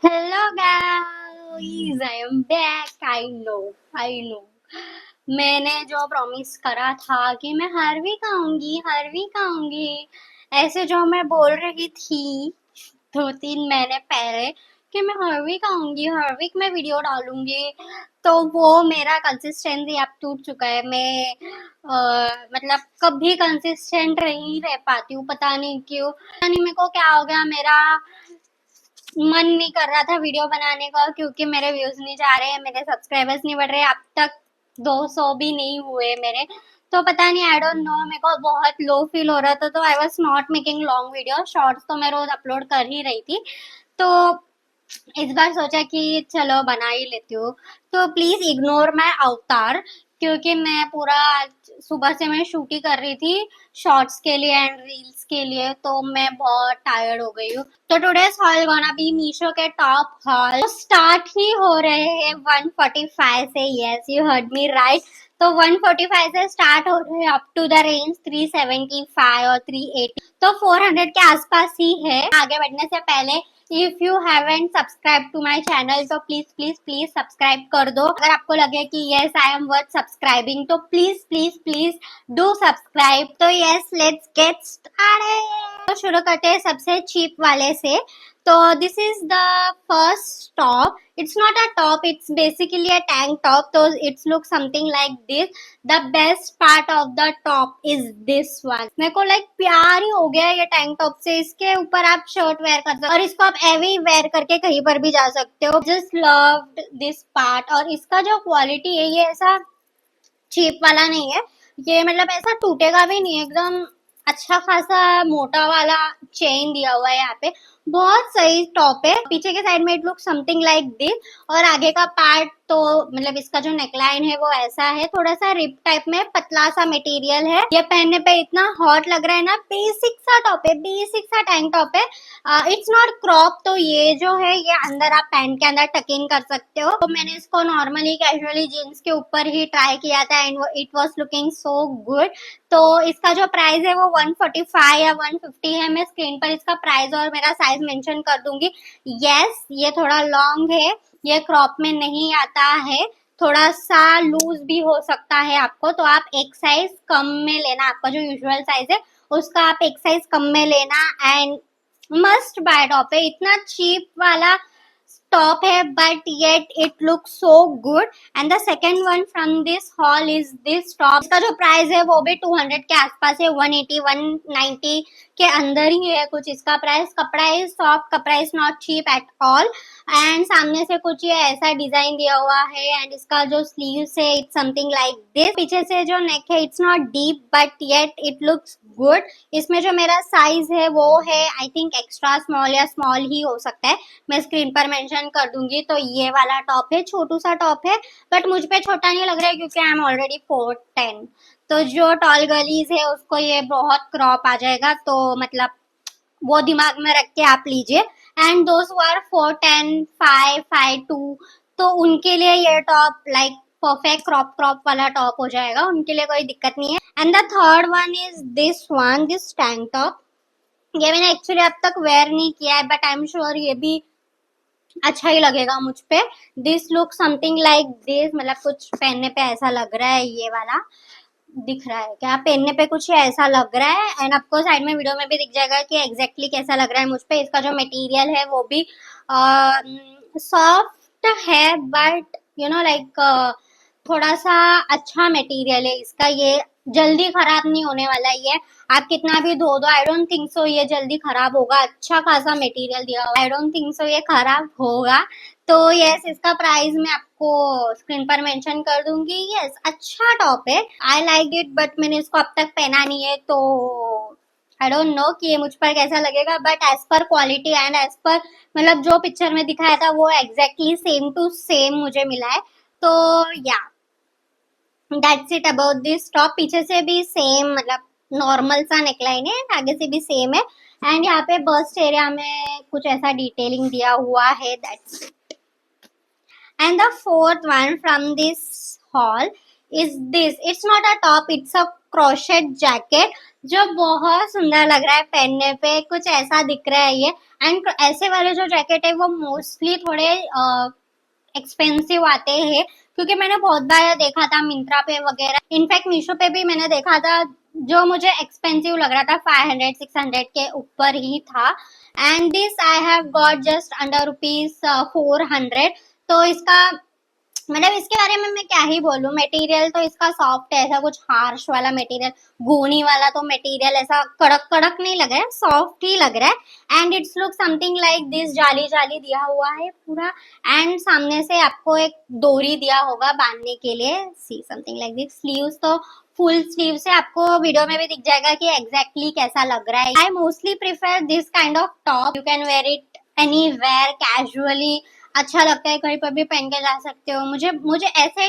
Hello guys, I am back. I know मैंने जो promise करा था कि मैं हर वीक आऊंगी, ऐसे जो मैं बोल रही थी 2-3 महीने पहले कि मैं हर वीक आऊंगी, हर वीक मैं वीडियो डालूंगी, तो वो मेरा कंसिस्टेंसी अब टूट चुका है। मैं मतलब कभी कंसिस्टेंट नहीं रह पाती हूँ, पता नहीं क्यों, पता नहीं मेरे को क्या हो गया। मेरा मन नहीं कर रहा था वीडियो बनाने का क्योंकि मेरे व्यूज नहीं जा रहे हैं, मेरे सब्सक्राइबर्स नहीं बढ़ रहे, अब तक 200 भी नहीं हुए मेरे। तो पता नहीं, आई डोंट नो, मेरे को बहुत लो फील हो रहा था, तो I was not making long video. Shorts तो मैं रोज अपलोड कर ही रही थी, तो इस बार सोचा कि चलो बना ही लेती हूँ। तो प्लीज इग्नोर माय अवतार, क्योंकि मैं पूरा आज सुबह से मैं शूट ही कर रही थी शॉर्ट्स के लिए एंड रील्स के लिए, तो मैं बहुत टायर्ड हो गई हूँ। तो today's hall gonna be Meesho के टॉप हॉल। तो स्टार्ट ही हो रहे हैं 145 से। Yes, you heard me right. तो 145 से स्टार्ट हो रहे हैं अप टू द रेंज 375 और 380, तो 400 के आसपास ही है। आगे बढ़ने से पहले, if you haven't subscribe to my channel तो प्लीज प्लीज प्लीज सब्सक्राइब कर दो। अगर आपको लगे कि yes I am worth subscribing तो please please please do subscribe. तो यस, लेट्स गेट स्टार्टेड। तो शुरू करते हैं सबसे चीप वाले से। तो this is the first top. It's not a top, it's basically a tank top, तो it's look something like this. The best part of the top is this one. मेरे को लाइक प्यार ही हो गया ये टैंक टॉप से। इसके ऊपर आप शर्ट वेयर कर सकते हो और इसको आप एवी वेयर करके कहीं पर भी जा सकते हो। Just loved this part. और इसका जो क्वालिटी है, ये ऐसा चीप वाला नहीं है, ये मतलब ऐसा टूटेगा भी नहीं, एकदम अच्छा खासा मोटा वाला चेन दिया हुआ है यहाँ पे। बहुत सही टॉप है। पीछे के साइड में it look something like this, और आगे का पार्ट तो मतलब इसका जो नेकलाइन है वो ऐसा है, थोड़ा सा रिप टाइप में, पतला सा मटेरियल है। ये पहनने पे इतना हॉट लग रहा है ना। बेसिक सा टॉप है, बेसिक सा टैंक टॉप है। इट्स नॉट क्रॉप, तो ये जो है ये अंदर आप पैंट के अंदर टक इन कर सकते हो। तो मैंने इसको नॉर्मली कैजुअली जीन्स के ऊपर ही ट्राई किया था and it was looking so good. तो इसका जो प्राइस है वो 145 या 150 है। मैं स्क्रीन पर इसका प्राइस और मेरा साइज मेंशन कर दूंगी। यस, ये थोड़ा लॉन्ग है, ये क्रॉप में नहीं आता है, थोड़ा सा लूज भी हो सकता है आपको, तो आप एक साइज कम में लेना। आपका जो यूजुअल साइज है उसका आप एक साइज कम में लेना। एंड मस्ट बाय टॉप है, इतना चीप वाला टॉप है but yet it look so good. And the second one from this hall is this top. इसका जो प्राइस है वो भी 200 के आसपास है, 180 190 के अंदर ही है कुछ इसका प्राइस। कपड़ा इज सॉफ्ट, कपड़ा is not cheap at all. And सामने से कुछ ये ऐसा डिजाइन दिया हुआ है एंड इसका जो स्लीव्स है इट्स समथिंग लाइक दिस। पीछे से जो नेक है it's not deep but yet it looks good. इसमें जो मेरा साइज है वो है आई थिंक एक्स्ट्रा स्मॉल या स्मॉल ही हो सकता है, मैं स्क्रीन पर मेंशन कर दूंगी। तो ये वाला टॉप है, छोटू सा टॉप है बट मुझ पे छोटा नहीं लग रहा है क्योंकि आई एम ऑलरेडी 4'10". तो जो टॉल गर्लीज है उसको ये बहुत क्रॉप आ जाएगा, तो मतलब वो दिमाग में रख के आप लीजिए। एंड दोस हु आर 4'10", 5'2", तो उनके लिए ये top like perfect crop crop वाला टॉप हो जाएगा, उनके लिए कोई दिक्कत नहीं है। And the third one is this one, this tank top. ये मैंने एक्चुअली अब तक वेयर नहीं किया है बट आई एम श्योर ये भी अच्छा ही लगेगा मुझ पे। This look something like this, मतलब कुछ पहनने पे ऐसा लग रहा है, ये वाला दिख रहा है क्या? पहनने पे कुछ ऐसा लग रहा है एंड आपको साइड में वीडियो में भी दिख जाएगा कि एग्जैक्टली कैसा लग रहा है मुझ पे। इसका जो मटेरियल है वो भी सॉफ्ट है बट यू नो लाइक थोड़ा सा अच्छा मटेरियल है इसका। ये जल्दी खराब नहीं होने वाला है। ये आप कितना भी धो दो, आई डोंट थिंक सो ये जल्दी खराब होगा। अच्छा खासा मटेरियल दिया हुआ, आई डोंट थिंक सो ये खराब होगा। तो यस, इसका प्राइस मैं आपको स्क्रीन पर मेंशन कर दूंगी। यस, अच्छा टॉप है, आई लाइक इट बट मैंने इसको अब तक पहना नहीं है, तो आई डोंट नो कि ये मुझ पर कैसा लगेगा। But as per quality and as per मतलब जो पिक्चर में दिखाया था वो एग्जैक्टली सेम टू सेम मुझे मिला है। तो या that's it about this top. पीछे से भी सेम, मतलब नॉर्मल सा नेकलाइन है, आगे से भी सेम है। एंड यहाँ पे बस्ट एरिया में कुछ ऐसा डिटेलिंग दिया हुआ है, that's it. And the fourth one from this hall is this. It's not a top, it's a crochet jacket जो बहुत सुंदर लग रहा है पहनने पे। कुछ ऐसा दिख रहा है ये। एंड ऐसे वाले जो जैकेट है वो मोस्टली थोड़े एक्सपेंसिव आते हैं, क्योंकि मैंने बहुत बार देखा था मिंत्रा पे वगैरह, इनफैक्ट मीशो पे भी मैंने देखा था, जो मुझे एक्सपेंसिव लग रहा था 500-600 के ऊपर ही था। And this I have got just under rupees 400। तो इसका मतलब इसके बारे में मैं क्या ही बोलूं, मटेरियल तो इसका सॉफ्ट है, ऐसा कुछ हार्श वाला मटेरियल, गोनी वाला तो मटेरियल ऐसा कड़क कड़क नहीं लग रहा है, सॉफ्ट ही लग रहा है। And it's look something like this, जाली जाली दिया हुआ है पूरा, एंड सामने से आपको एक डोरी दिया होगा बांधने के लिए, see something like this. Sleeves तो फुल स्लीव से आपको वीडियो में भी दिख जाएगा कि एग्जैक्टली कैसा लग रहा है। I mostly prefer this kind of top, you can wear it anywhere casually, अच्छा लगता है, कहीं पर भी पहन के जा सकते हो। मुझे मुझे ऐसे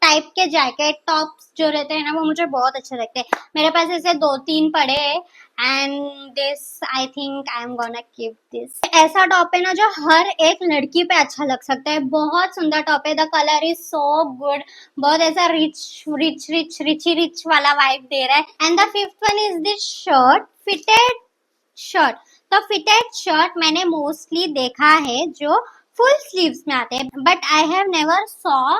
टाइप के जैकेट टॉप्स जो रहते हैं ना वो मुझे बहुत अच्छे लगते हैं। मेरे पास ऐसे 2-3 पड़े हैं and this I think I am gonna keep this. ऐसा टॉप है ना जो हर एक लड़की पे अच्छा लग सकता है, बहुत सुंदर टॉप है, the colour is so good, बहुत ऐसा रिच रिच रिच रिची रिच वाला वाइब दे रहा है। And the fifth one is this shirt, fitted shirt. तो फिटेड शर्ट मैंने मोस्टली देखा है जो फुल स्लीव्स में आते हैं, but I have never saw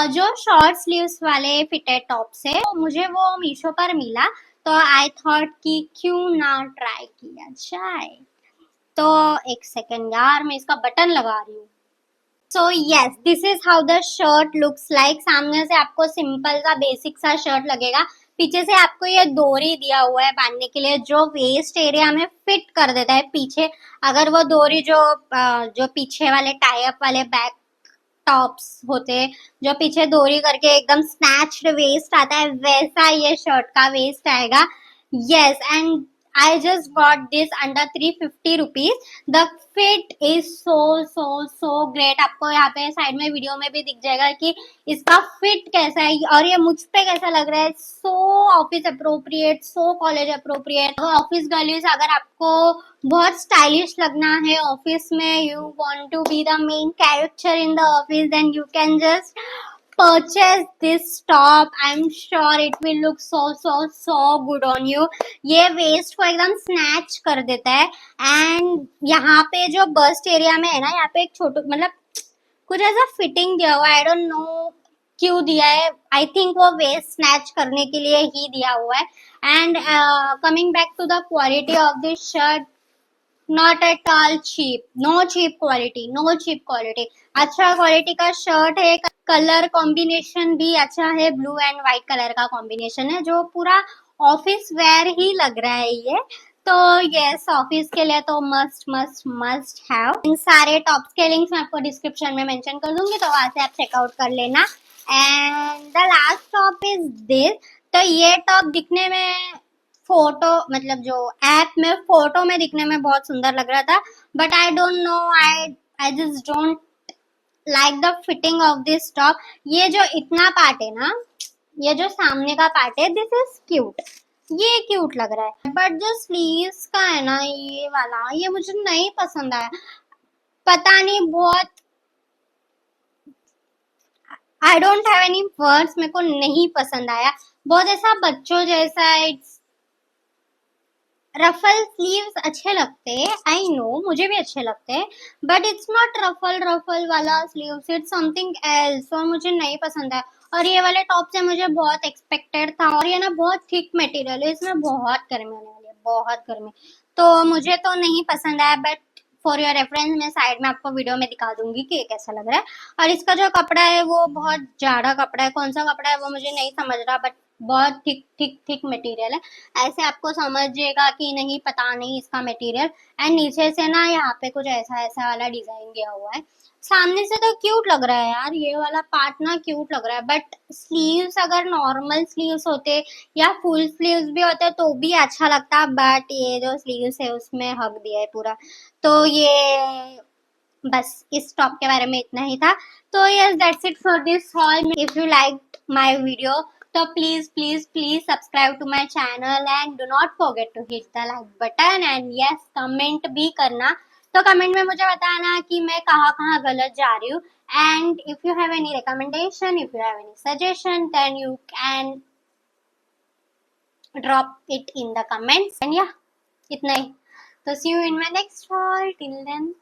जो शॉर्ट स्लीव्स वाले फिटेड टॉप्स है, तो मुझे वो मीशो पर मिला, तो आई थॉट कि क्यों ना ट्राई किया जाए। तो एक सेकेंड यार, मैं इसका बटन लगा रही हूँ। So yes, this is how the shirt looks like. सामने से आपको सिंपल सा बेसिक सा शर्ट लगेगा, पीछे से आपको ये डोरी दिया हुआ है बांधने के लिए, जो वेस्ट एरिया में फिट कर देता है पीछे। अगर वो डोरी जो पीछे वाले टाई अप वाले बैक टॉप्स होते हैं, जो पीछे डोरी करके एकदम स्नैच्ड वेस्ट आता है, वैसा ये शर्ट का वेस्ट आएगा। Yes, and I just got this under 350 rupees. The fit is so so so great. आपको यहाँ पे साइड में वीडियो में भी दिख जाएगा कि इसका फिट कैसा है और ये मुझ पे कैसा लग रहा है। So office appropriate, so college appropriate. Office girls, अगर आपको बहुत स्टाइलिश लगना है ऑफिस में, you want to be the main character in the office, then you can just purchase this top. I'm sure it will look so so so good on you. ये waste को एकदम snatch कर देता है। And यहाँ पे जो bast area में है ना, यहाँ पे एक छोटा मतलब कुछ ऐसा फिटिंग दिया हुआ है, आई डोंट नो क्यों दिया है, आई थिंक वो वेस्ट स्नैच करने के लिए ही दिया हुआ है। And coming back to the quality of this shirt, not at all cheap, no cheap quality, no cheap quality, अच्छा क्वालिटी का शर्ट है। कलर कॉम्बिनेशन भी अच्छा है, ब्लू एंड व्हाइट कलर का कॉम्बिनेशन है, जो पूरा ऑफिस वेयर ही लग रहा है ये। तो यस, ऑफिस के लिए तो मस्ट मस्ट मस्ट हैव। इन सारे टॉप्स के लिंक्स मैं आपको डिस्क्रिप्शन में मेंशन कर दूंगी, तो वहां से आप चेकआउट कर लेना। And the last top is this. तो ये टॉप दिखने में फोटो मतलब जो ऐप में फोटो में दिखने में बहुत सुंदर लग रहा था, but I don't know, I just don't like the fitting of this top. ये जो इतना पार्ट है ना, ये जो सामने का पार्ट है, दिस इज क्यूट, ये क्यूट लग रहा है, बट जो स्लीव्स का है ना ये वाला, ये मुझे नहीं पसंद आया, पता नहीं, बहुत I don't have any words, मेरे को नहीं पसंद आया, बहुत ऐसा बच्चों जैसा है। इट्स रफल स्लीव्स अच्छे लगते हैं, आई नो, मुझे भी अच्छे लगते हैं, but it's not ruffle ruffle वाला स्लीव्स, इट्स समथिंग एल्स, और मुझे नहीं पसंद है। और ये वाले टॉप से मुझे बहुत एक्सपेक्टेड था, और ये ना बहुत थिक मटेरियल है, इसमें बहुत गर्मी होने वाली है, बहुत गर्मी, तो मुझे तो नहीं पसंद आया। बट फॉर योर रेफरेंस मैं साइड में आपको वीडियो में दिखा दूंगी कि ये कैसा लग रहा है। और इसका जो कपड़ा है वो बहुत ज्यादा कपड़ा है, कौन सा कपड़ा है वो मुझे नहीं समझ रहा, बट बहुत थिक थिक थिक मटेरियल है, ऐसे आपको समझिएगा कि नहीं, पता नहीं इसका मटेरियल। एंड नीचे से ना यहाँ पे कुछ ऐसा ऐसा वाला डिजाइन दिया हुआ है। सामने से तो क्यूट लग रहा है यार, ये वाला पार्ट ना क्यूट लग रहा है, बट स्लीव्स अगर नॉर्मल स्लीव्स होते या फुल स्लीव्स भी होते तो भी अच्छा लगता, बट ये जो स्लीव्स है उसमें हक दिया है पूरा। तो ये बस इस टॉप के बारे में इतना ही था। तो yes, that's it for this haul. If you like my video तो please please please subscribe to my channel and do not forget to hit the like button. And yes, comment भी करना, तो कमेंट में मुझे बताना कि मैं कहाँ कहाँ गलत जा रही हूँ। And if you have any recommendation, if you have any suggestion, then you can drop it in the comments. And yeah, इतना ही। तो see you in my next haul. Till then,